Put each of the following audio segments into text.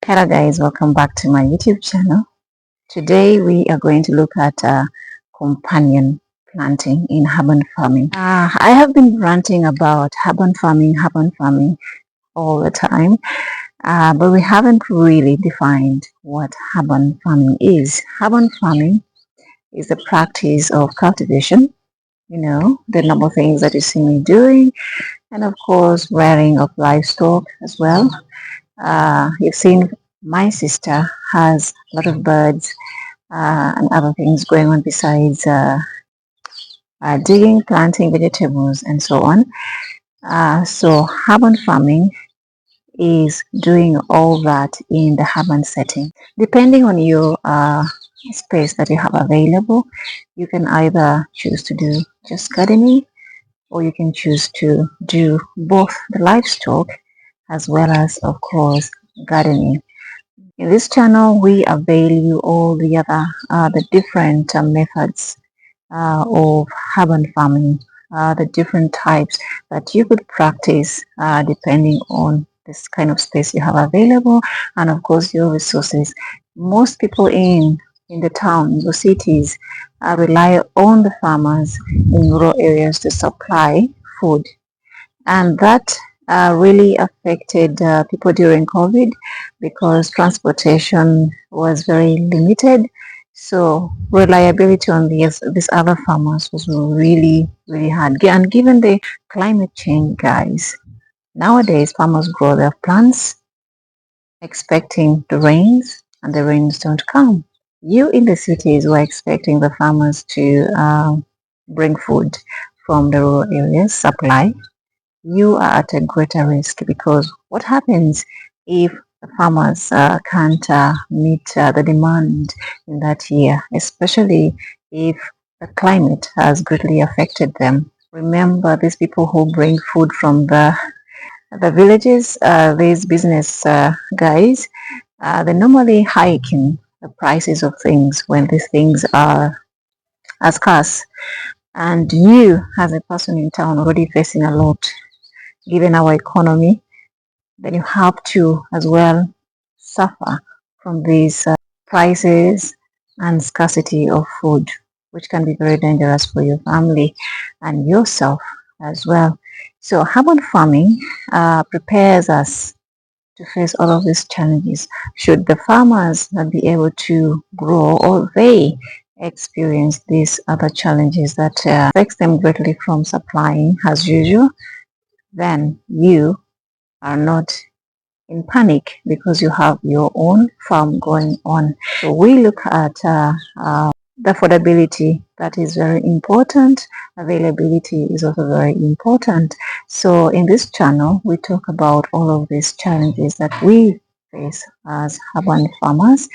Hello guys, welcome back to my YouTube channel. Today we are going to look at companion planting in urban farming. I have been ranting about urban farming all the time, but we haven't really defined what urban farming is. Urban farming is the practice of cultivation, the normal things that you see me doing, and of course rearing of livestock as well. You've seen my sister has a lot of birds and other things going on besides digging, planting vegetables, and so on. So urban farming is doing all that in the urban setting. Depending on your space that you have available, you can either choose to do just gardening, or you can choose to do both the livestock as well as, of course, gardening. In this channel, we avail you all the different methods of urban farming, the different types that you could practice depending on this kind of space you have available, and of course your resources. Most people in the town, the cities, rely on the farmers in rural areas to supply food, and that really affected people during COVID because transportation was very limited. So reliability on these other farmers was really, really hard. And given the climate change, guys, nowadays farmers grow their plants expecting the rains, and the rains don't come. You in the cities were expecting the farmers to bring food from the rural areas, supply. You are at a greater risk, because what happens if the farmers can't meet the demand in that year, especially if the climate has greatly affected them? Remember, these people who bring food from the villages, these business guys, they normally hike in the prices of things when these things are scarce. And you, as a person in town, already facing a lot given our economy, then you have to as well suffer from these prices and scarcity of food, which can be very dangerous for your family and yourself as well. So urban farming prepares us to face all of these challenges. Should the farmers not be able to grow, or they experience these other challenges that affects them greatly from supplying as usual, then you are not in panic because you have your own farm going on. So we look at the affordability. That is very important. Availability is also very important. So in this channel, we talk about all of these challenges that we face as urban farmers,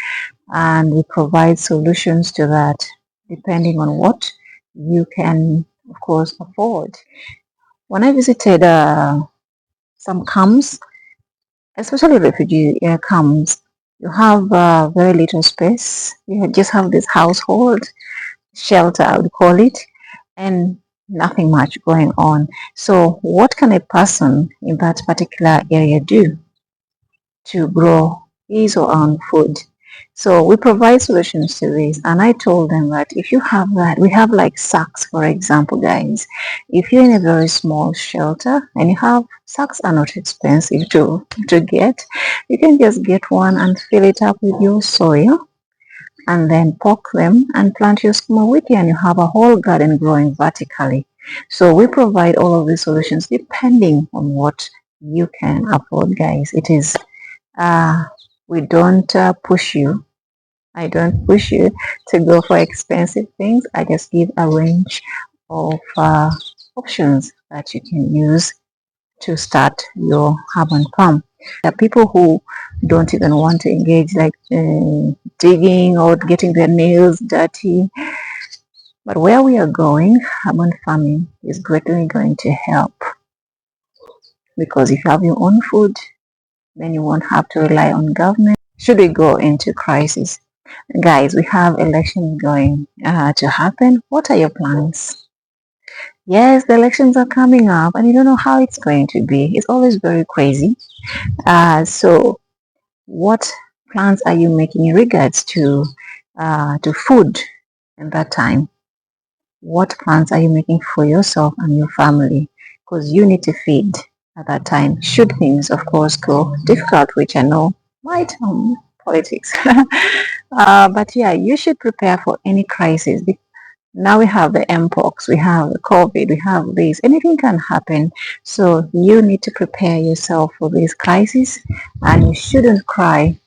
and we provide solutions to that depending on what you can, of course, afford. When I visited some camps, especially refugee camps, you have very little space. You just have this household shelter, I would call it, and nothing much going on. So what can a person in that particular area do to grow his or her own food? So we provide solutions to this, and I told them that if you have that, we have like sacks, for example, guys. If you're in a very small shelter and you have sacks, are not expensive to get. You can just get one and fill it up with your soil, and then poke them and plant your sukuma and you have a whole garden growing vertically. So we provide all of these solutions depending on what you can afford, guys. It is we don't push you. I don't push you to go for expensive things. I just give a range of options that you can use to start your urban farm. There are people who don't even want to engage, like digging or getting their nails dirty. But where we are going, urban farming is greatly going to help, because if you have your own food, then you won't have to rely on government. should we go into crisis? Guys, we have elections going to happen. What are your plans? Yes, the elections are coming up and you don't know how it's going to be. It's always very crazy. So what plans are you making in regards to food in that time? What plans are you making for yourself and your family? Because you need to feed at that time. Should things, of course, go difficult, which I know might politics. But yeah, you should prepare for any crisis. Now we have the mpox, we have the COVID, we have this. Anything can happen. So you need to prepare yourself for this crisis, and you shouldn't cry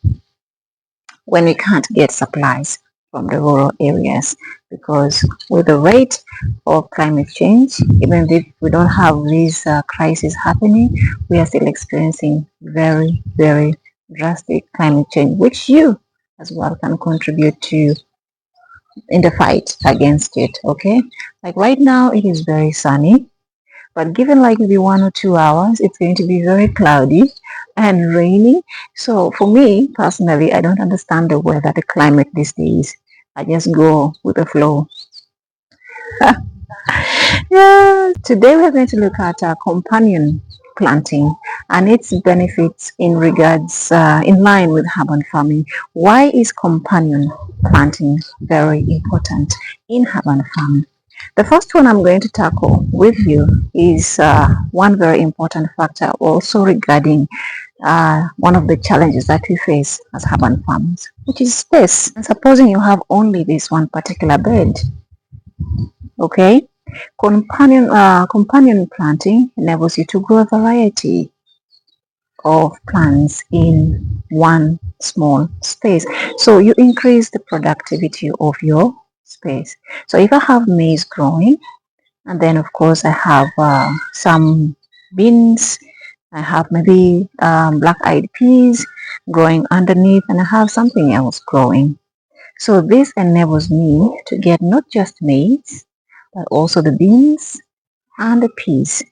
when we can't get supplies from the rural areas, because with the rate of climate change, even if we don't have these crises happening, we are still experiencing very, very drastic climate change, which you as well can contribute to in the fight against it. Okay, like right now it is very sunny, but given like maybe 1 or 2 hours, it's going to be very cloudy and rainy. So for me personally, I don't understand the weather, the climate these days. I just go with the flow. Yeah, today we're going to look at companion planting and its benefits in regards, in line with urban farming. Why is companion planting very important in urban farming? The first one I'm going to tackle with you is one very important factor also regarding one of the challenges that we face as urban farmers, which is space. And supposing you have only this one particular bed, okay? Companion planting enables you to grow a variety of plants in one small space. So you increase the productivity of your space. So if I have maize growing, and then of course I have some beans, I have maybe black-eyed peas growing underneath, and I have something else growing. So this enables me to get not just maize, but also the beans and the peas,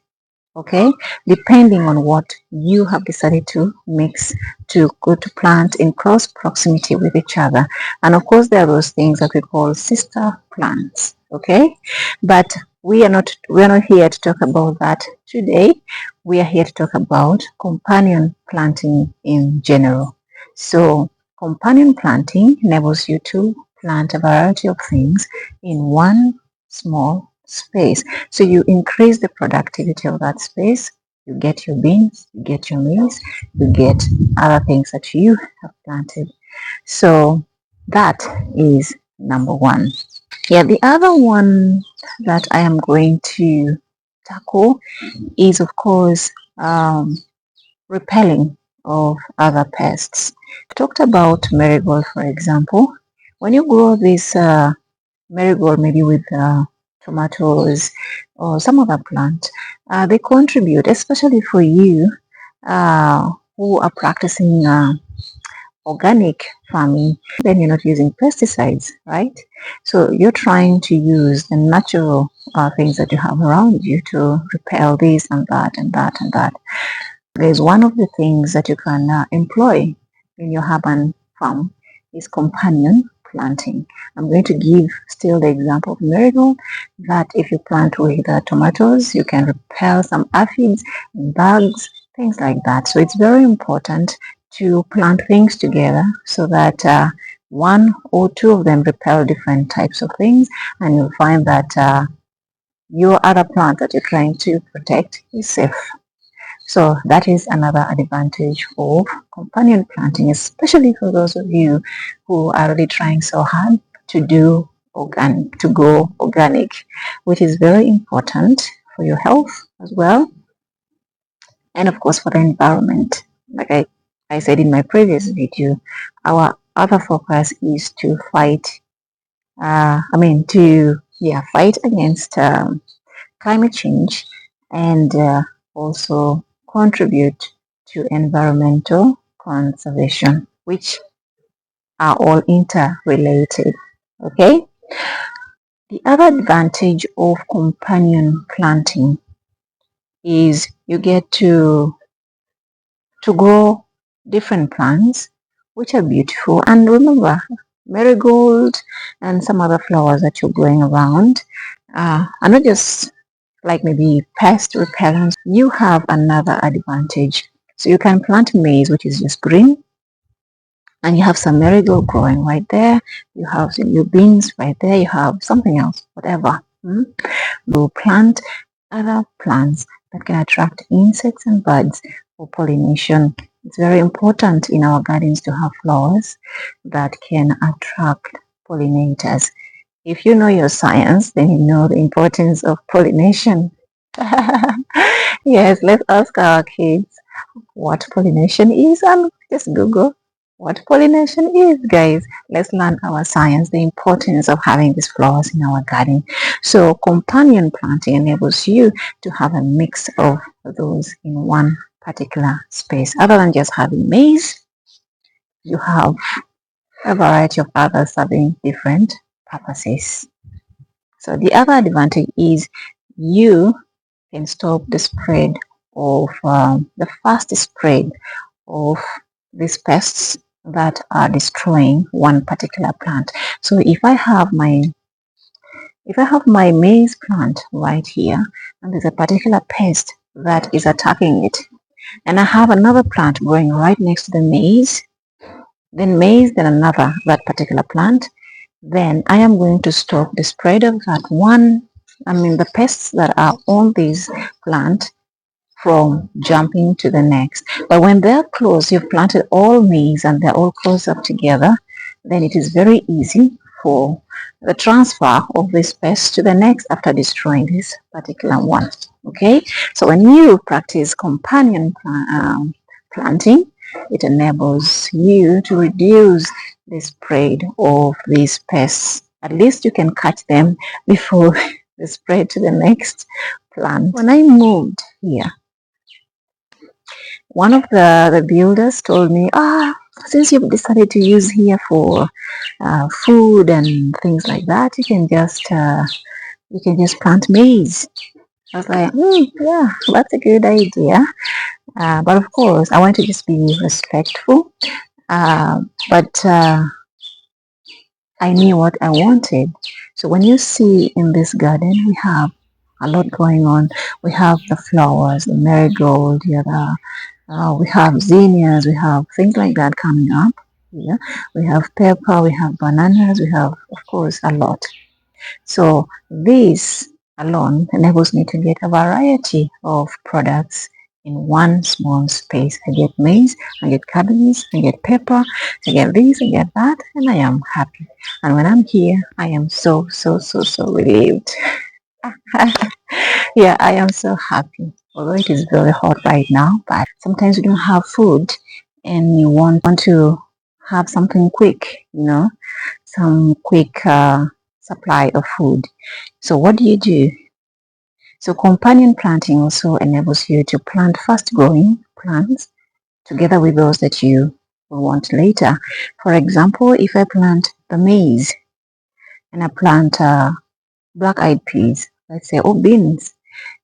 okay, depending on what you have decided to mix to go to plant in close proximity with each other. And of course there are those things that we call sister plants, okay, but we are not here to talk about that today. We are here to talk about companion planting in general. So companion planting enables you to plant a variety of things in one small space. So you increase the productivity of that space. You get your beans, you get your maize, you get other things that you have planted. So that is number one. Yeah, the other one that I am going to tackle is, of course, repelling of other pests. I talked about marigold, for example. When you grow this marigold, maybe with tomatoes or some other plant, they contribute, especially for you who are practicing organic farming. Then you're not using pesticides, right? So you're trying to use the natural things that you have around you to repel this and that and that and that. There's one of the things that you can employ in your urban farm is companion planting. I'm going to give still the example of marigold, that if you plant with tomatoes, you can repel some aphids, bugs, things like that. So it's very important to plant things together so that one or two of them repel different types of things, and you'll find that your other plant that you're trying to protect is safe. So that is another advantage of companion planting, especially for those of you who are really trying so hard to do organic, to go organic, which is very important for your health as well, and of course for the environment. Like I said in my previous video, our other focus is to fight, fight against climate change, and also contribute to environmental conservation, which are all interrelated. Okay. The other advantage of companion planting is you get to grow different plants which are beautiful. And remember, marigold and some other flowers that you're growing around are not just like maybe pest repellents. You have another advantage. So you can plant maize, which is just green, and you have some marigold growing right there. You have some new beans right there. You have something else, whatever. You plant other plants that can attract insects and birds for pollination. It's very important in our gardens to have flowers that can attract pollinators. If you know your science, then you know the importance of pollination. Yes, let's ask our kids what pollination is and just Google what pollination is, guys. Let's learn our science, the importance of having these flowers in our garden. So companion planting enables you to have a mix of those in one particular space. Other than just having maize, you have a variety of others serving different purposes. So the other advantage is you can stop the spread of the fast spread of these pests that are destroying one particular plant. So if I have my maize plant right here, and there's a particular pest that is attacking it, and I have another plant growing right next to the maize, then another, that particular plant, then I am going to stop the spread of that one, the pests that are on this plant from jumping to the next. But when they're close, you've planted all maize and they're all close up together, then it is very easy for the transfer of this pest to the next after destroying this particular one. Okay, so when you practice companion planting, it enables you to reduce the spread of these pests. At least you can catch them before they spread to the next plant. When I moved here, one of the builders told me, since you've decided to use here for food and things like that, you can just plant maize. I was like, yeah, that's a good idea. But of course, I want to just be respectful. But I knew what I wanted. So when you see in this garden, we have a lot going on. We have the flowers, the marigold, we have zinnias, we have things like that coming up here. We have pepper, we have bananas, we have, of course, a lot. So this alone enables me to get a variety of products in one small space. I get maize, I get cabbages, I get pepper, I get this, I get that, and I am happy. And when I'm here, I am so relieved. Yeah, I am so happy. Although it is very hot right now, but sometimes you don't have food and you want to have something quick, some quick supply of food. So what do you do? So companion planting also enables you to plant fast-growing plants together with those that you will want later. For example, if I plant the maize and I plant black-eyed peas, let's say, or beans,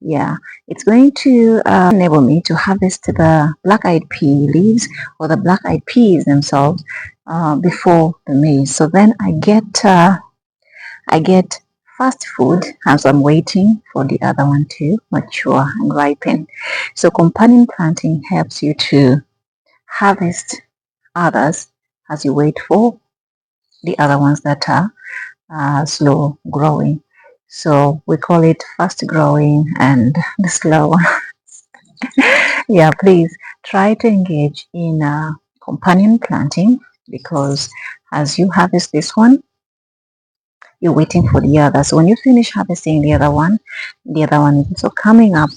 yeah, it's going to enable me to harvest the black-eyed pea leaves or the black-eyed peas themselves before the maize. So then I get fast food as I'm waiting for the other one to mature and ripen. So companion planting helps you to harvest others as you wait for the other ones that are slow growing. So we call it fast growing and the slow one. Yeah, please try to engage in companion planting, because as you harvest this one, you're waiting for the other. So when you finish harvesting the other one is also coming up,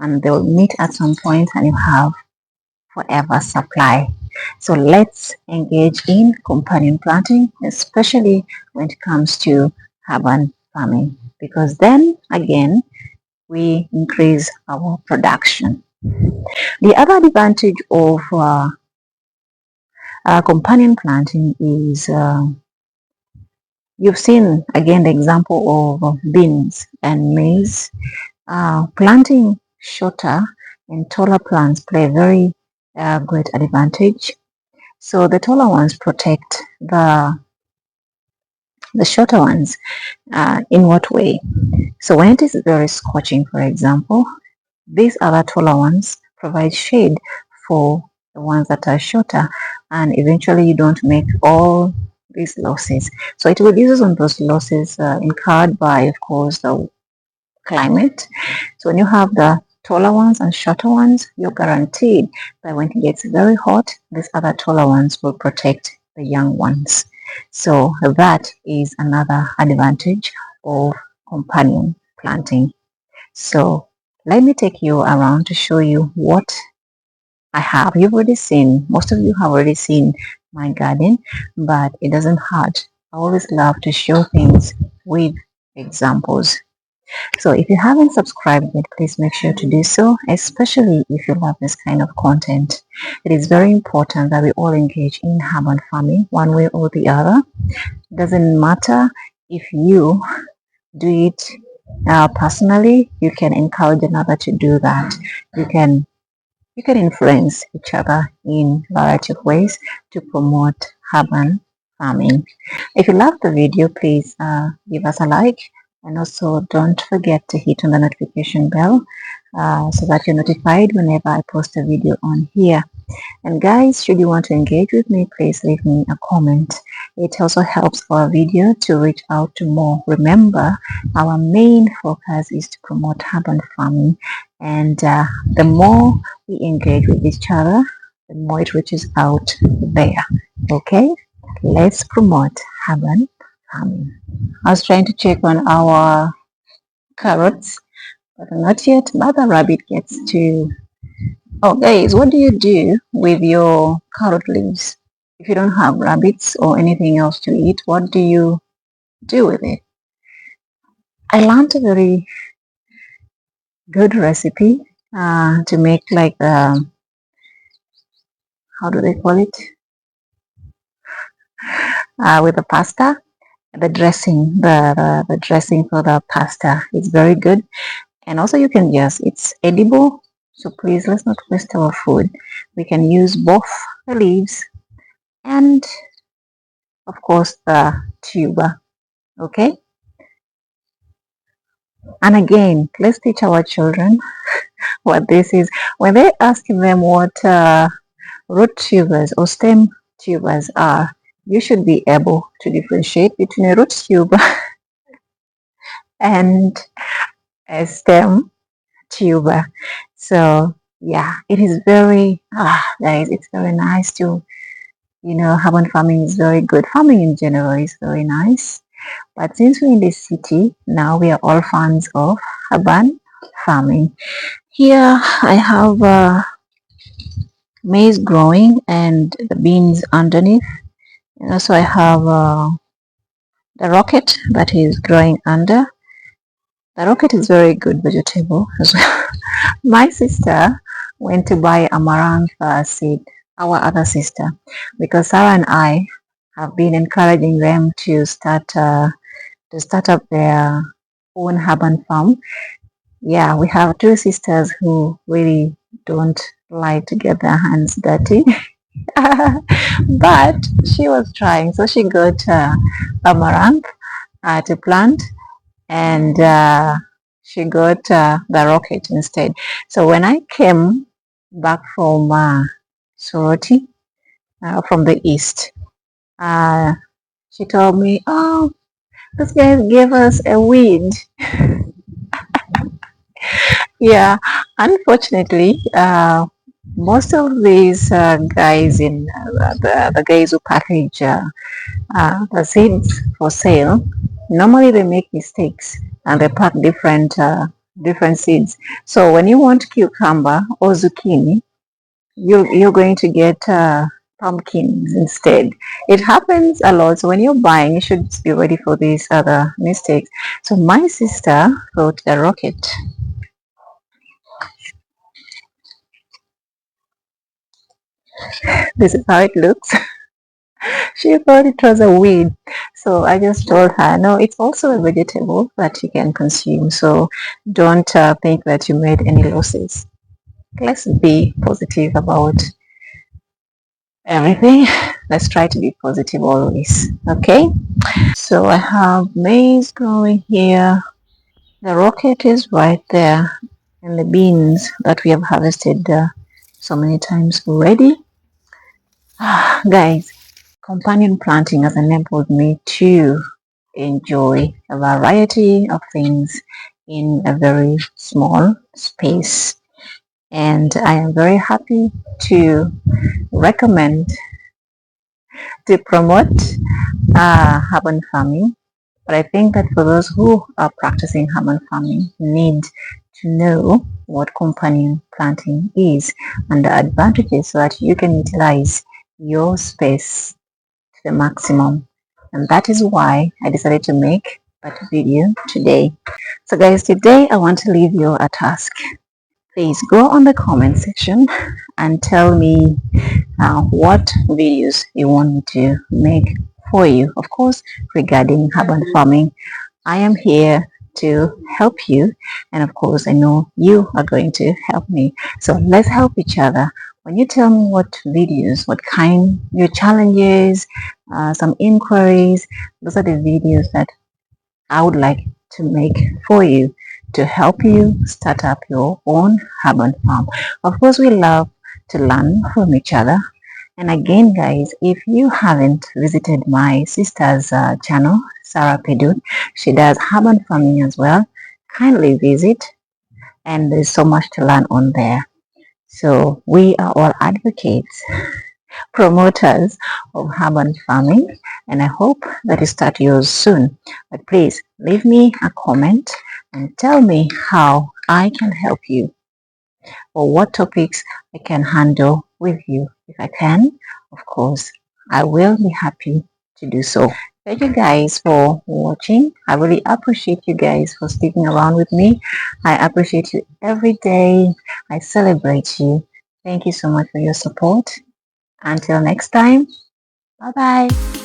and they'll meet at some point and you have forever supply. So let's engage in companion planting, especially when it comes to urban farming, because then again we increase our production. The other advantage of companion planting is you've seen again the example of beans and maize. Planting shorter and taller plants play a very great advantage. So the taller ones protect the shorter ones. In what way? So when it is very scorching, for example, these other taller ones provide shade for the ones that are shorter, and eventually you don't make all these losses. So it reduces on those losses incurred by, of course, the climate. So when you have the taller ones and shorter ones, you're guaranteed that when it gets very hot, these other taller ones will protect the young ones. So that is another advantage of companion planting. So let me take you around to show you what I have. You've already seen, most of you have already seen my garden, but it doesn't hurt. I always love to show things with examples. So if you haven't subscribed yet, please make sure to do so, especially if you love this kind of content. It is very important that we all engage in urban farming one way or the other. It doesn't matter if you do it personally, you can encourage another to do that. You can influence each other in a variety of ways to promote urban farming. If you love the video, please give us a like, and also don't forget to hit on the notification bell so that you're notified whenever I post a video on here. And guys, should you want to engage with me, please leave me a comment. It also helps our video to reach out to more. Remember, our main focus is to promote urban farming, and the more we engage with each other, the more it reaches out there. Okay, let's promote urban farming. I was trying to check on our carrots, but not yet. Mother rabbit gets to. Oh, guys, what do you do with your carrot leaves? If you don't have rabbits or anything else to eat, what do you do with it? I learned a very good recipe to make like, how do they call it? With the pasta, the dressing, the dressing for the pasta is very good. And also you can it's edible. So please, let's not waste our food. We can use both the leaves and of course the tuber. Okay. And again, let's teach our children what this is. When they ask them what root tubers or stem tubers are, you should be able to differentiate between a root tuber and a stem tuber. So yeah, it is very, guys, it's very nice to, urban farming is very good. Farming in general is very nice. But since we're in the city, now we are all fans of urban farming. Here I have maize growing and the beans underneath. And also I have the rocket that is growing under. The rocket is very good vegetable as well. My sister went to buy amaranth seed, our other sister, because Sarah and I have been encouraging them to start up their own urban farm. Yeah, we have two sisters who really don't like to get their hands dirty. But she was trying, so she got amaranth to plant, and she got the rocket instead. So when I came back from Soroti, from the east, she told me, "Oh, this guy gave us a weed." Yeah, unfortunately, most of these guys in the guys who package the seeds for sale, normally they make mistakes and they pack different seeds. So when you want cucumber or zucchini, you're going to get pumpkins instead. It happens a lot. So when you're buying, you should be ready for these other mistakes. So my sister wrote a rocket. This is how it looks. She thought it was a weed. So I just told her, no, it's also a vegetable that you can consume. So don't think that you made any losses. Let's be positive about everything. Let's try to be positive always. Okay, so I have maize growing here. The rocket is right there, and the beans that we have harvested so many times already. Guys, companion planting has enabled me to enjoy a variety of things in a very small space, and I am very happy to recommend to promote urban farming. But I think that for those who are practicing urban farming need to know what companion planting is and the advantages so that you can utilize your space to the maximum. And that is why I decided to make that video today. So guys, today I want to leave you a task. Please go on the comment section and tell me what videos you want me to make for you. Of course, regarding urban farming, I am here to help you, and of course I know you are going to help me. So let's help each other. When you tell me what videos, what kind, your challenges, some inquiries, those are the videos that I would like to make for you to help you start up your own urban farm. Of course, we love to learn from each other. And again, guys, if you haven't visited my sister's channel, Sarah Pedut, she does urban farming as well. Kindly visit, and there's so much to learn on there. So we are all advocates, promoters of urban farming, and I hope that you start yours soon. But please leave me a comment and tell me how I can help you or what topics I can handle with you. If I can, of course, I will be happy to do so. Thank you guys for watching. I really appreciate you guys for sticking around with me. I appreciate you every day. I celebrate you. Thank you so much for your support. Until next time, bye bye.